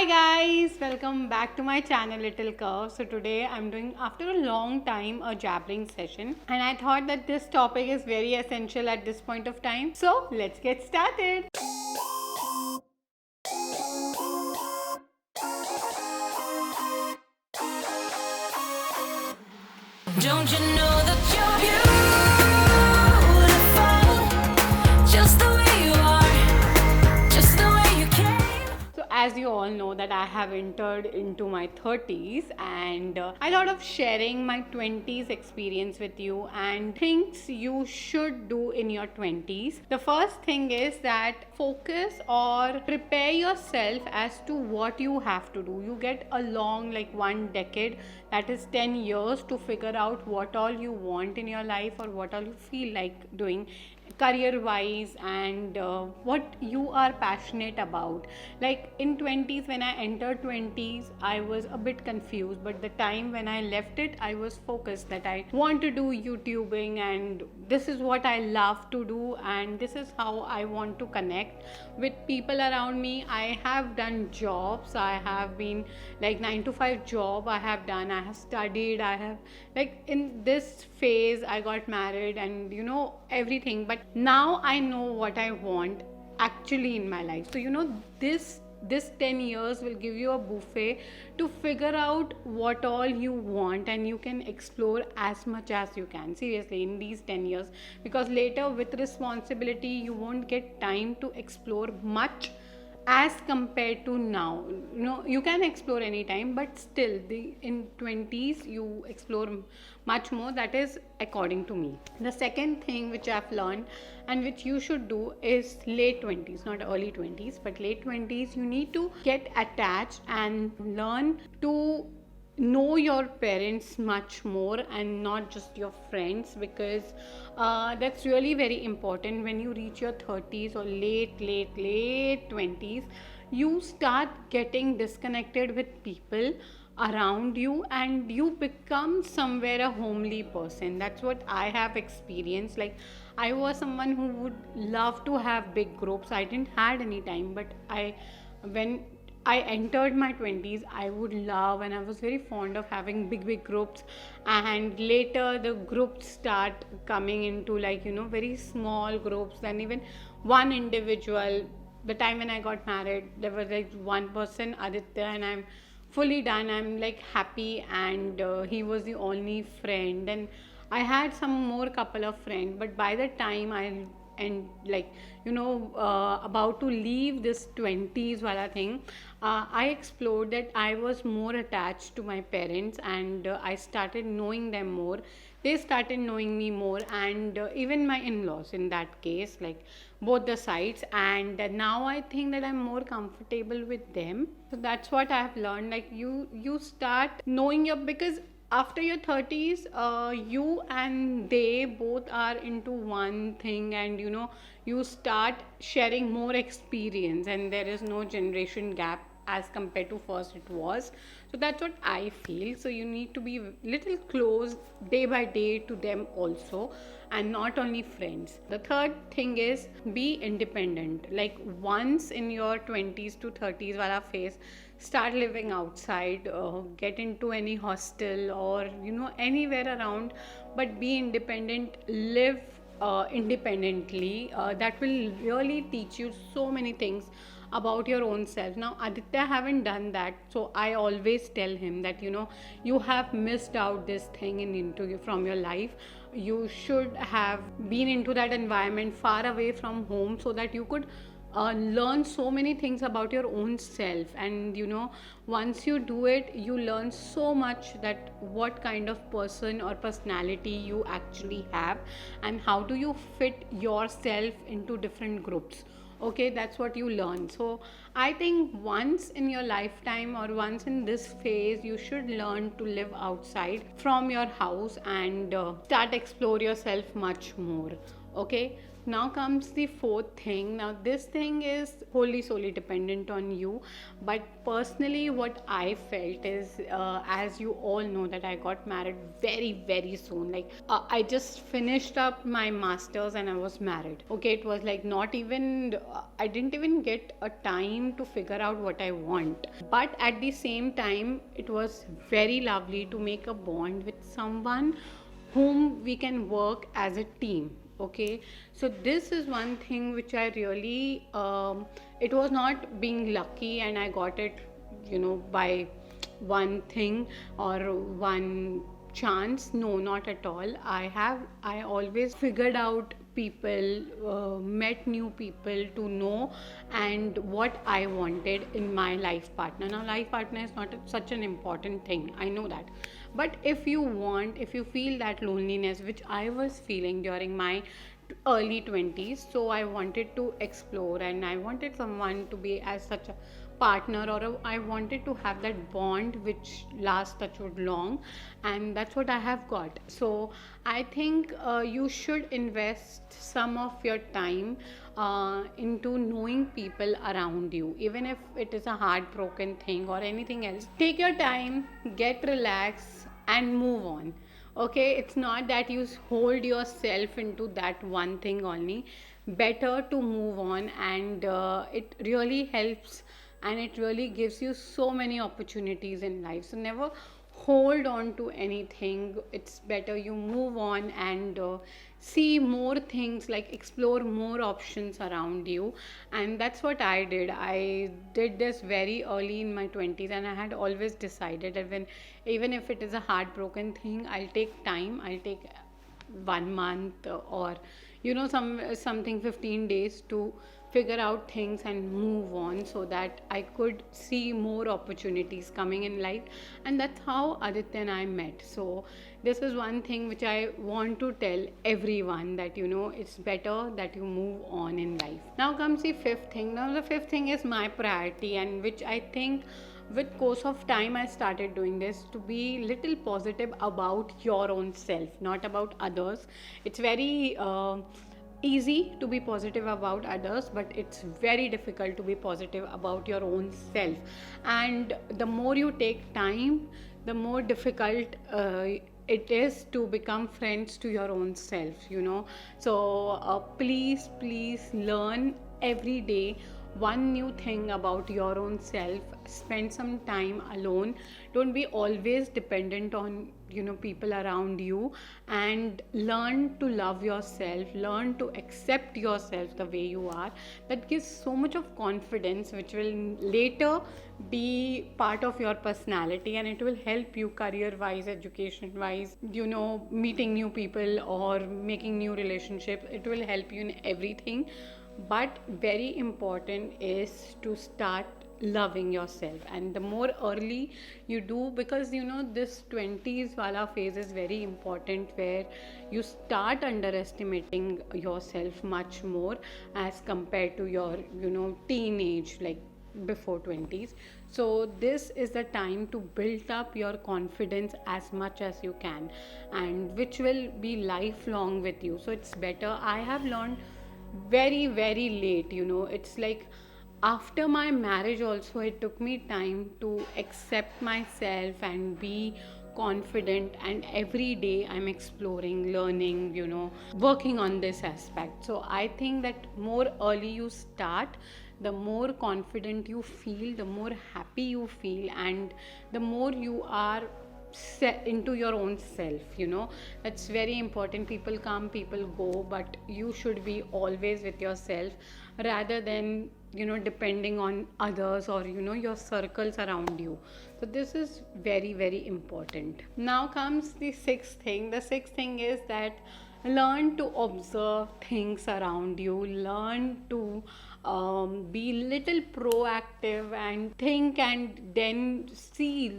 guys, welcome back to my channel Little Curve. So today I'm doing, after a long time, a jabbering session, and I thought that this topic is very essential at this point of time. So let's get started. Don't you know that you're beautiful, just the way you are, just the way you came? So as you all know that I have entered into my 30s, and I thought of sharing my 20s experience with you and things you should do in your 20s. The first thing is that focus or prepare yourself as to what you have to do. You get a long, like 1 decade, that is 10 years, to figure out what all you want in your life or what all you feel like doing career wise, and what you are passionate about. Like in 20s, when I entered 20s, I was a bit confused, but the time when I left it, I was focused that I want to do YouTubing, and this is what I love to do, and this is how I want to connect with people around me. I have done jobs, I have been like 9 to 5 job I have done, I have studied, I have, like, in this phase I got married, and everything. But now I know what I want actually in my life. So this 10 years will give you a buffet to figure out what all you want, and you can explore as much as you can, seriously, in these 10 years, because later with responsibility you won't get time to explore much as compared to now. You can explore anytime, but still in 20s you explore much more. That is according to me. The second thing which I've learned and which you should do is late 20s, not early 20s, but late 20s, you need to get attached and learn to know your parents much more and not just your friends, because that's really very important. When you reach your 30s or late 20s, you start getting disconnected with people around you, and you become somewhere a homely person. That's what I have experienced. Like, I was someone who would love to have big groups. I didn't had any time, but when I entered my 20s, I would love, and I was very fond of having big groups. And later the groups start coming into, like, very small groups, and even one individual. The time when I got married, there was like one person, Aditya, and I'm fully done. I'm like happy, and he was the only friend, and I had some more couple of friends. But by the time about to leave this 20s wala thing, I explored that I was more attached to my parents, and I started knowing them more. They started knowing me more, and even my in-laws, in that case, like both the sides. And now I think that I'm more comfortable with them. So that's what I have learned. Like, you start knowing your, because after your 30s, you and they both are into one thing, and you start sharing more experience, and there is no generation gap as compared to first it was. So that's what I feel. So you need to be little close day by day to them also, and not only friends. The third thing is be independent. Like, once in your 20s to 30s wala phase, start living outside, get into any hostel or anywhere around, but be independent, live independently. That will really teach you so many things about your own self. Now Aditya haven't done that, so I always tell him that you have missed out this thing from your life. You should have been into that environment far away from home, so that you could learn so many things about your own self. And once you do it, you learn so much, that what kind of person or personality you actually have, and how do you fit yourself into different groups. Okay, that's what you learn. So I think once in your lifetime, or once in this phase, you should learn to live outside from your house, and start explore yourself much more. Okay, Now comes the fourth thing. Now, this thing is wholly solely dependent on you, but personally, what I felt is, as you all know, that I got married very, very soon. Like, I just finished up my masters and I was married. Okay, it was like not even, I didn't even get a time to figure out what I want. But at the same time, it was very lovely to make a bond with someone whom we can work as a team. Okay, so this is one thing which I really, it was not being lucky and I got it, by one thing or one chance. No, not at all. I always figured out people, met new people to know and what I wanted in my life partner. Now, life partner is not such an important thing, I know that, but if you feel that loneliness which I was feeling during my early 20s, so I wanted to explore and I wanted someone to be as such a partner, or I wanted to have that bond which lasts such long, and that's what I have got. So I think you should invest some of your time into knowing people around you, even if it is a heartbroken thing or anything else. Take your time, get relaxed and move on. Okay, it's not that you hold yourself into that one thing only. Better to move on, and it really helps and it really gives you so many opportunities in life. So never hold on to anything. It's better you move on and see more things, like explore more options around you. And that's what I did. I did this very early in my 20s, and I had always decided that even if it is a heartbroken thing, I'll take time. I'll take 1 month or something 15 days to figure out things and move on, so that I could see more opportunities coming in life. And that's how Aditya and I met. So this is one thing which I want to tell everyone, that it's better that you move on in life. Now comes the fifth thing. Now the fifth thing is my priority, and which I think with course of time I started doing this, to be little positive about your own self, not about others. It's very easy to be positive about others, but it's very difficult to be positive about your own self. And the more you take time, the more difficult it is to become friends to your own self. So please learn every day one new thing about your own self. Spend some time alone. Don't be always dependent on people around you, and learn to love yourself, learn to accept yourself the way you are. That gives so much of confidence, which will later be part of your personality, and it will help you career wise, education wise, meeting new people or making new relationships. It will help you in everything. But very important is to start loving yourself, and the more early you do, because this 20s wala phase is very important, where you start underestimating yourself much more as compared to your teenage, like before 20s. So this is the time to build up your confidence as much as you can, and which will be lifelong with you. So it's better. I have learned very, very late. It's like after my marriage also, it took me time to accept myself and be confident, and every day I'm exploring, learning, working on this aspect. So I think that more early you start, the more confident you feel, the more happy you feel, and the more you are set into your own self. That's very important. People come, people go, but you should be always with yourself, rather than depending on others or your circles around you. So this is very, very important. Now comes the sixth thing. The sixth thing is that learn to observe things around you, learn to be little proactive and think, and then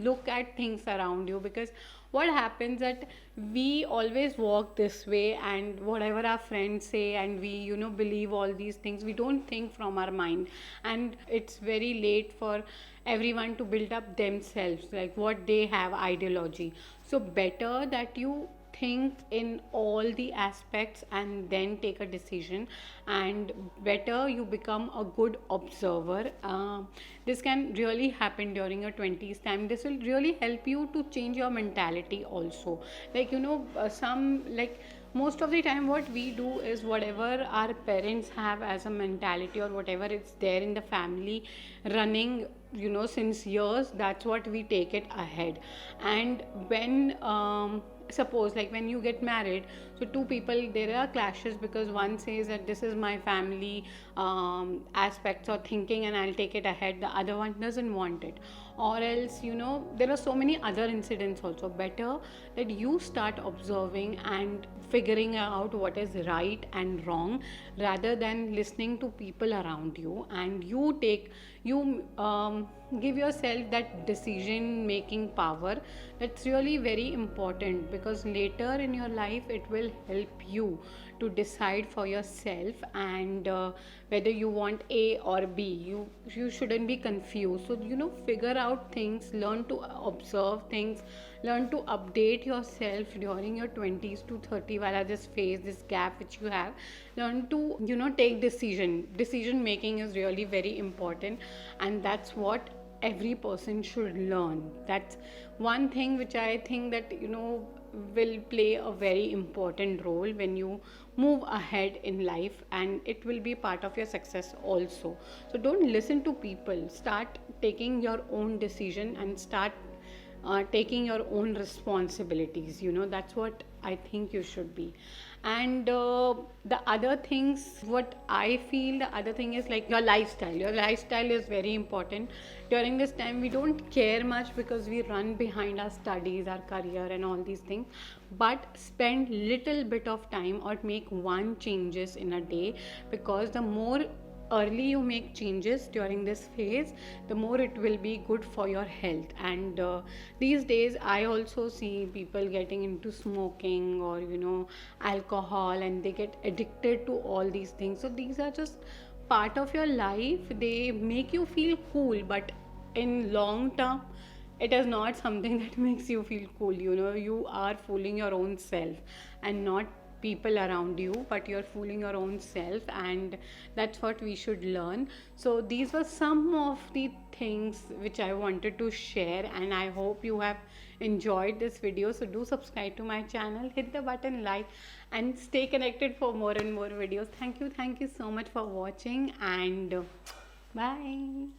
look at things around you. Because what happens that we always walk this way, and whatever our friends say, and we believe all these things, we don't think from our mind, and it's very late for everyone to build up themselves, like what they have ideology. So better that you think in all the aspects and then take a decision, and better you become a good observer. This can really happen during your 20s time. This will really help you to change your mentality also. Like, some, like, most of the time what we do is whatever our parents have as a mentality or whatever it's there in the family running, since years, that's what we take it ahead. And when suppose, like, when you get married, so two people, there are clashes because one says that this is my family aspects or thinking and I'll take it ahead, the other one doesn't want it. Or else, there are so many other incidents also. Better that you start observing and figuring out what is right and wrong, rather than listening to people around you, and you give yourself that decision making power. That's really very important, because later in your life it will help you to decide for yourself, and whether you want A or B. You shouldn't be confused. So, figure out things, learn to observe things, learn to update yourself during your 20s to 30, while at this phase, this gap which you have. Learn to, take decision making is really very important, and that's what every person should learn. That's one thing which I think that, will play a very important role when you move ahead in life, and it will be part of your success also. So don't listen to people, start taking your own decision, and start taking your own responsibilities. That's what I think you should be. And the other things, what I feel, the other thing is like your lifestyle is very important. During this time we don't care much because we run behind our studies, our career and all these things, but spend little bit of time or make one changes in a day, because the more early you make changes during this phase, the more it will be good for your health. And these days I also see people getting into smoking or alcohol, and they get addicted to all these things. So these are just part of your life. They make you feel cool, but in long term it is not something that makes you feel cool. You are fooling your own self and not people around you, but you're fooling your own self, and that's what we should learn. So these were some of the things which I wanted to share, and I hope you have enjoyed this video. So do subscribe to my channel, hit the button like, and stay connected for more and more videos. Thank you so much for watching, and bye.